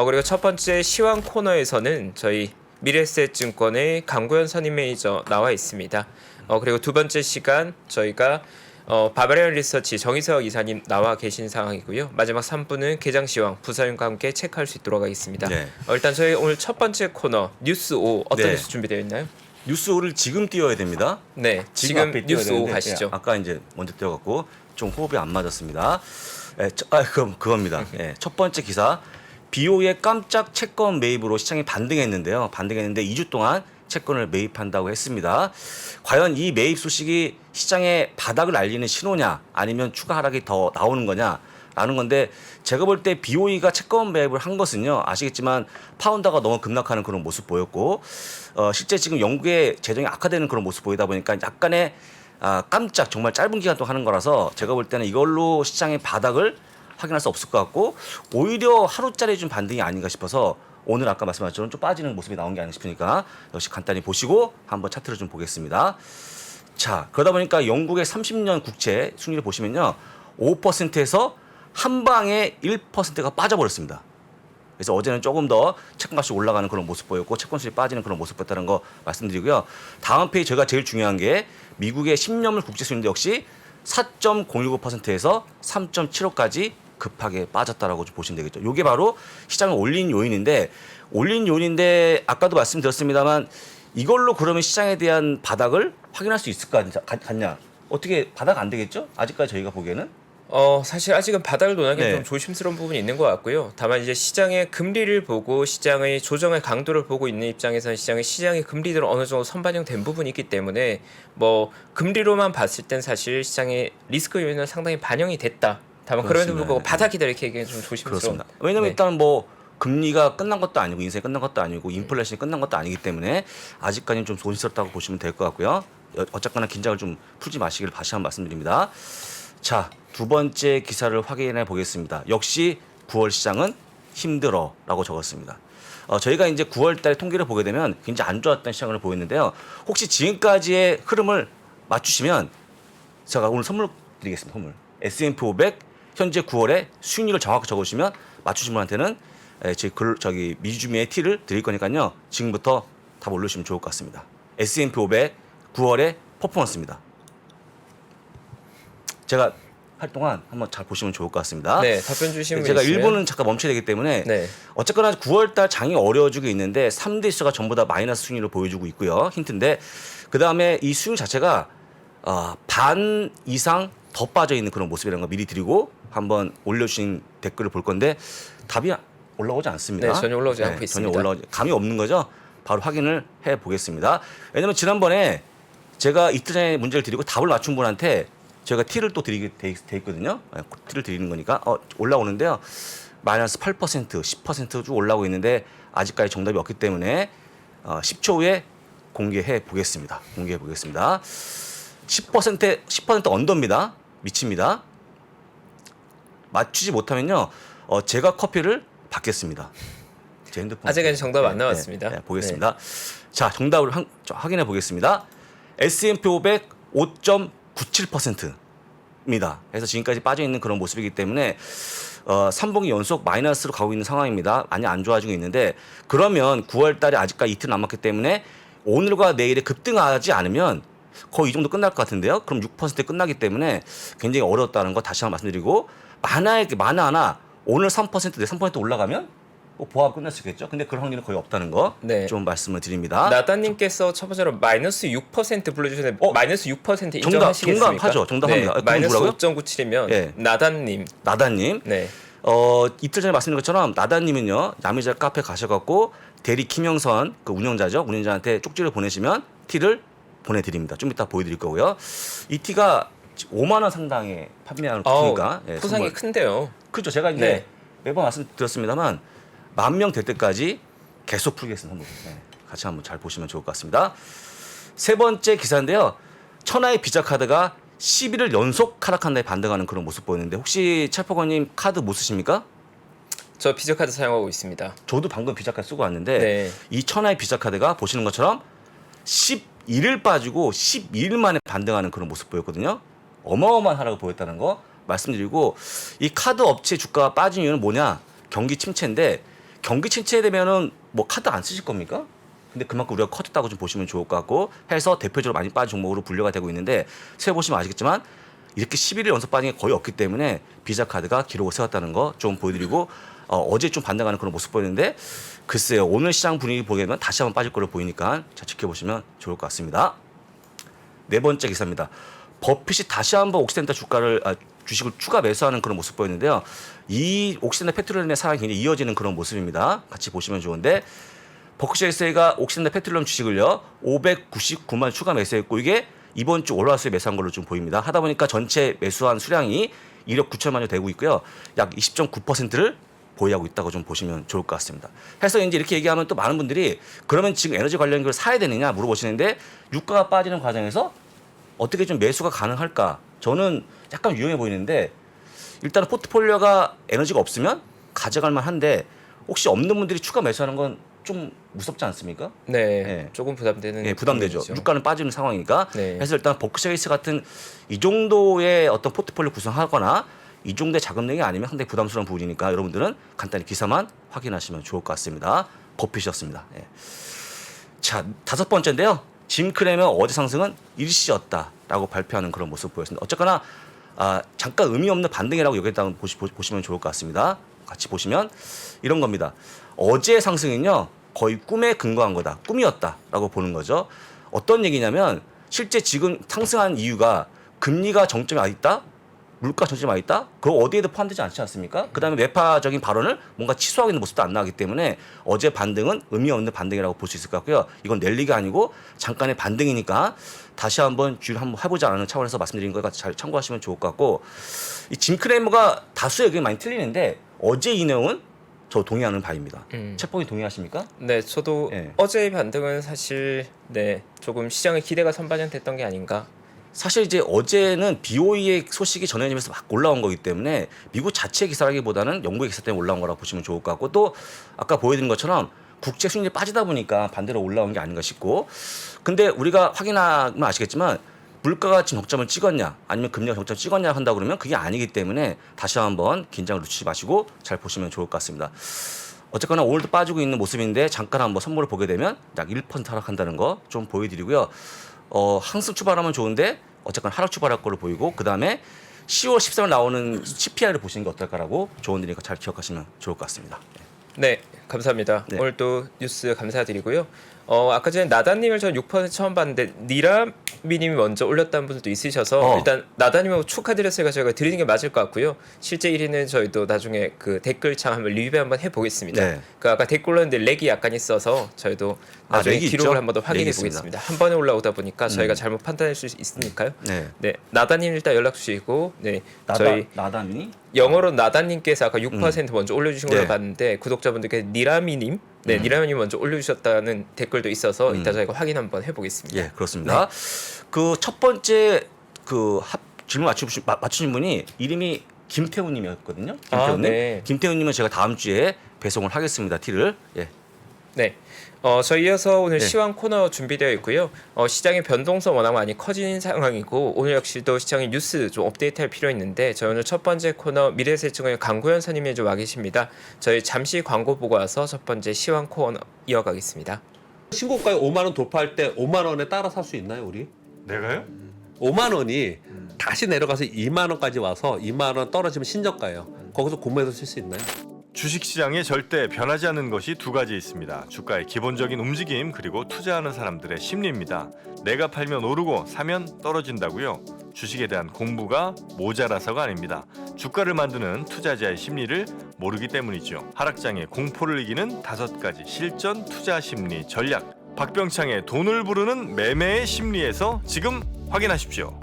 그리고 첫 번째 시황 코너에서는 저희 미래에셋증권의 강구현 선임 매니저 나와 있습니다. 그리고 두 번째 시간 저희가 바바리안 리서치 정희석 이사님 나와 계신 상황이고요. 마지막 3부는 개장시황 부사님과 함께 체크할 수 있도록 하겠습니다. 네. 일단 저희 오늘 첫 번째 코너 뉴스 5 어떤 네. 뉴스 준비되어 있나요? 뉴스 5를 지금 띄워야 됩니다. 네, 지금 앞에 띄워야 뉴스 5 되는데, 가시죠. 아까 이제 먼저 띄워갖고 좀 호흡이 안 맞았습니다. 그겁니다. 첫 번째 기사. BO의 깜짝 채권 매입으로 시장이 반등했는데요. 반등했는데 2주 동안 채권을 매입한다고 했습니다. 과연 이 매입 소식이 시장의 바닥을 알리는 신호냐 아니면 추가 하락이 더 나오는 거냐라는 건데 제가 볼 때 BOE가 채권 매입을 한 것은요. 아시겠지만 파운드가 너무 급락하는 그런 모습 보였고 실제 지금 영국의 재정이 악화되는 그런 모습 보이다 보니까 약간의 깜짝 정말 짧은 기간 동안 하는 거라서 제가 볼 때는 이걸로 시장의 바닥을 확인할 수 없을 것 같고 오히려 하루짜리 좀 반등이 아닌가 싶어서 오늘 아까 말씀하신 것처럼 좀 빠지는 모습이 나온 게 아닌가 싶으니까 역시 간단히 보시고 한번 차트를 좀 보겠습니다. 자, 그러다 보니까 영국의 30년 국채 수익률을 보시면요. 5%에서 한 방에 1%가 빠져버렸습니다. 그래서 어제는 조금 더 채권값이 올라가는 그런 모습 보였고 채권 수익이 빠지는 그런 모습 보였다는 거 말씀드리고요. 다음 페이지 제가 제일 중요한 게 미국의 10년물 국채 수익률 역시 4.019%에서 3.75까지 급하게 빠졌다라고 좀 보시면 되겠죠. 이게 바로 시장을 올린 요인인데 아까도 말씀드렸습니다만 이걸로 그러면 시장에 대한 바닥을 확인할 수 있을 것 같냐? 어떻게 바닥 안 되겠죠? 아직까지 저희가 보기에는 사실 아직은 바닥을 논하기 네. 좀 조심스러운 부분이 있는 것 같고요. 다만 이제 시장의 금리를 보고 시장의 조정의 강도를 보고 있는 입장에서는 시장의 금리들은 어느 정도 선반영된 부분이 있기 때문에 뭐 금리로만 봤을 땐 사실 시장의 리스크 요인은 상당히 반영이 됐다. 다만 그럼에도 불구하고 바닥이다 이렇게 얘기는 좀 조심스러운. 그렇습니다. 왜냐면 일단 뭐 금리가 끝난 것도 아니고 인생이 끝난 것도 아니고 인플레이션이 끝난 것도 아니기 때문에 아직까지는 좀 조심스럽다고 보시면 될 것 같고요. 어쨌거나 긴장을 좀 풀지 마시기를 다시 한번 말씀드립니다. 자, 두 번째 기사를 확인해 보겠습니다. 역시 9월 시장은 힘들어라고 적었습니다. 저희가 이제 9월 달에 통계를 보게 되면 굉장히 안 좋았던 시장을 보였는데요. 혹시 지금까지의 흐름을 맞추시면 제가 오늘 선물 드리겠습니다. 선물. S&P 500 현재 9월에 수익률을 정확히 적으시면 맞추신 분한테는 저기 미주미의 T를 드릴 거니까요. 지금부터 답 올려주시면 좋을 것 같습니다. S&P 500 9월의 퍼포먼스입니다. 제가 할 동안 한번 잘 보시면 좋을 것 같습니다. 네, 답변 주시면 제가 1분은 잠깐 멈춰야 되기 때문에 네. 어쨌거나 9월달 장이 어려워지고 있는데 3대 지수가 전부 다 마이너스 수익률을 보여주고 있고요. 힌트인데 그다음에 이 수익 자체가 반 이상 더 빠져 있는 그런 모습이라는 거 미리 드리고 한번 올려주신 댓글을 볼 건데 답이 올라오지 않습니다. 네, 전혀 올라오지 않고 있습니다. 전혀 올라오지 감이 없는 거죠. 바로 확인을 해 보겠습니다. 왜냐면 지난번에 제가 이틀 전에 문제를 드리고 답을 맞춘 분한테 저희가 T를 또 드리게 돼 있거든요. T를 드리는 거니까 올라오는데요. 마이너스 8%, 10% 쭉 올라오고 있는데 아직까지 정답이 없기 때문에 10초 후에 공개해 보겠습니다. 10% 언더입니다. 미칩니다. 맞추지 못하면요. 제가 커피를 받겠습니다. 제 핸드폰. 아직은 정답 안 나왔습니다. 네, 보겠습니다. 자, 정답을 확인해 보겠습니다. S&P 500 5.97%입니다. 그래서 지금까지 빠져 있는 그런 모습이기 때문에 3분기 연속 마이너스로 가고 있는 상황입니다. 많이 안 좋아지고 있는데 그러면 9월 달에 아직까지 이틀 남았기 때문에 오늘과 내일에 급등하지 않으면 거의 이 정도 끝날 것 같은데요. 그럼 6% 끝나기 때문에 굉장히 어렵다는 거 다시 한번 말씀드리고 만에 하나 오늘 3% 내 3% 올라가면 보합 끝날 수 있겠죠. 근데 그런 확률은 거의 없다는 거 좀 말씀을 드립니다. 나다님께서 첫 번째로 마이너스 6% 불러주셨는데 마이너스 6% 인정하시겠습니까? 정답하죠. 정답합니다. 네, 마이너스 뭐라고요? 5.97이면 예. 나다님. 네. 이틀 전에 말씀드린 것처럼 나다님은요 야미자 카페 가셔갖고 대리 김영선 그 운영자한테 쪽지를 보내시면 T를 보내드립니다. 좀 이따 보여드릴 거고요. 이 T가 5만 원 상당의 판매하는 T니까 포상이 큰데요. 그렇죠. 제가 이제 매번 말씀드렸습니다만 10,000명 될 때까지 계속 풀겠습니다. 같이 한번 잘 보시면 좋을 것 같습니다. 세 번째 기사인데요. 천하의 비자 카드가 11일 연속 하락한 다에 반등하는 그런 모습 보였는데 혹시 찰퍼건님 카드 못 쓰십니까? 저 비자 카드 사용하고 있습니다. 저도 방금 비자 카드 쓰고 왔는데 이 천하의 비자 카드가 보시는 것처럼 11일 빠지고 12일 만에 반등하는 그런 모습 보였거든요. 어마어마한 하락을 보였다는 거 말씀드리고 이 카드 업체 주가가 빠진 이유는 뭐냐? 경기 침체인데 경기 침체되면은 뭐 카드 안 쓰실 겁니까? 근데 그만큼 우리가 커졌다고 좀 보시면 좋을 것 같고 해서 대표적으로 많이 빠진 종목으로 분류가 되고 있는데 세어보시면 아시겠지만 이렇게 11일 연속 빠진 게 거의 없기 때문에 비자 카드가 기록을 세웠다는 거 좀 보여드리고 어제 좀 반등하는 그런 모습 보였는데 글쎄요 오늘 시장 분위기 보게 되면 다시 한번 빠질 걸로 보이니까 잘 지켜보시면 좋을 것 같습니다. 네 번째 기사입니다. 버핏이 다시 한번 옥시덴탈 주식을 추가 매수하는 그런 모습 보였는데요. 이 옥시덴탈 페트롤리움의 상황이 굉장히 이어지는 그런 모습입니다. 같이 보시면 좋은데 버크셔 하사웨이가 옥시덴탈 페트롤리움 주식을요 599만 추가 매수했고 이게 이번 주 월화수에 매수한 걸로 좀 보입니다. 하다 보니까 전체 매수한 수량이 1억 9천만여 되고 있고요. 약 20.9%를 보유하고 있다고 좀 보시면 좋을 것 같습니다. 해서 이제 이렇게 얘기하면 또 많은 분들이 그러면 지금 에너지 관련 걸 사야 되느냐 물어보시는데 유가가 빠지는 과정에서 어떻게 좀 매수가 가능할까? 저는 약간 위험해 보이는데 일단은 포트폴리오가 에너지가 없으면 가져갈 만한데 혹시 없는 분들이 추가 매수하는 건 좀 무섭지 않습니까? 네, 네. 조금 부담되는. 예, 부담되죠. 부분이죠. 유가는 빠지는 상황이니까. 네. 그래서 일단 버크셔 같은 이 정도의 어떤 포트폴리오 구성하거나 이 정도의 자금력이 아니면 상당히 부담스러운 부분이니까 여러분들은 간단히 기사만 확인하시면 좋을 것 같습니다. 버핏이었습니다. 예. 자, 다섯 번째인데요. 짐 크레머 어제 상승은 일시였다라고 발표하는 그런 모습 보였습니다. 어쨌거나 잠깐 의미 없는 반등이라고 여기다 보시면 좋을 것 같습니다. 같이 보시면 이런 겁니다. 어제 상승은요 거의 꿈에 근거한 거다. 꿈이었다라고 보는 거죠. 어떤 얘기냐면 실제 지금 상승한 이유가 금리가 정점에 와 있다. 물가 정점에 와 있다. 그거 어디에도 포함되지 않지 않습니까? 그다음에 매파적인 발언을 뭔가 취소하고 있는 모습도 안 나오기 때문에 어제 반등은 의미 없는 반등이라고 볼 수 있을 것 같고요. 이건 랠리가 아니고 잠깐의 반등이니까 다시 한번 주의를 한번 해보자라는 차원에서 말씀드린 거 잘 참고하시면 좋을 것 같고 이 짐 크레머가 다수의 의견이 많이 틀리는데 어제 이 내용은 저 동의하는 바입니다. 채권이 동의하십니까? 네, 저도 예. 어제의 반등은 사실 네 조금 시장의 기대가 선반영됐던 게 아닌가. 사실 이제 어제는 BOE의 소식이 전해지면서 막 올라온 거기 때문에 미국 자체 기사라기보다는 영국의 기사 때문에 올라온 거라고 보시면 좋을 것 같고 또 아까 보여드린 것처럼 국제 수익률이 빠지다 보니까 반대로 올라온 게 아닌가 싶고 근데 우리가 확인하면 아시겠지만 물가가 지금 정점을 찍었냐 아니면 금리가 정점을 찍었냐 한다 그러면 그게 아니기 때문에 다시 한번 긴장을 늦추지 마시고 잘 보시면 좋을 것 같습니다. 어쨌거나 오늘도 빠지고 있는 모습인데 잠깐 한번 선물을 보게 되면 약 1% 하락한다는 거 좀 보여드리고요. 항승 출발하면 좋은데 어쨌거나 하락 출발할 걸로 보이고 그 다음에 10월 13일 나오는 CPI를 보시는 게 어떨까라고 조언드리니까 잘 기억하시면 좋을 것 같습니다. 네, 감사합니다. 네. 오늘 또 뉴스 감사드리고요. 아까 전에 나다님을 전 6% 처음 봤는데 니라미님이 먼저 올렸다는 분들도 있으셔서 일단 나다님하고 축하드렸으니까 저희가 드리는 게 맞을 것 같고요. 실제 1위는 저희도 나중에 그 댓글창 한번 리뷰 한번 해보겠습니다. 네. 그 아까 댓글 올렸는데 렉이 약간 있어서 저희도 나중에 렉이 기록을 있죠? 한번 더 확인해 렉이 있습니다. 보겠습니다. 한 번에 올라오다 보니까 저희가 잘못 판단할 수 있으니까요. 네. 네, 나다님 일단 연락 주시고 저희 나다니? 영어로 나다님께서 아까 6% 먼저 올려주신 걸로 네. 봤는데 구독자분들께 니라미님, 니라미님 먼저 올려주셨다는 댓글도 있어서 이따 저희가 확인 한번 해보겠습니다. 예, 그렇습니다. 그 첫 번째 질문 맞추신 분이 이름이 김태훈님이었거든요. 김태훈님. 네. 김태훈님은 제가 다음 주에 배송을 하겠습니다. 티를. 예. 네. 저희 이어서 오늘 네. 시황 코너 준비되어 있고요. 시장의 변동성 워낙 많이 커진 상황이고 오늘 역시도 시장의 뉴스 좀 업데이트할 필요 있는데 저희 오늘 첫 번째 코너 미래세증의 강구현 선임이 좀 와 계십니다. 저희 잠시 광고 보고 와서 첫 번째 시황 코너 이어가겠습니다. 신고가에 5만 원 돌파할 때 5만 원에 따라 살 수 있나요, 우리? 내가요? 5만 원이 다시 내려가서 2만 원까지 와서 2만 원 떨어지면 신저가예요. 거기서 구매해서 쓸 수 있나요? 주식시장에 절대 변하지 않는 것이 두 가지 있습니다. 주가의 기본적인 움직임 그리고 투자하는 사람들의 심리입니다. 내가 팔면 오르고 사면 떨어진다고요? 주식에 대한 공부가 모자라서가 아닙니다. 주가를 만드는 투자자의 심리를 모르기 때문이죠. 하락장의 공포를 이기는 5가지 실전 투자 심리 전략. 박병창의 돈을 부르는 매매의 심리에서 지금 확인하십시오.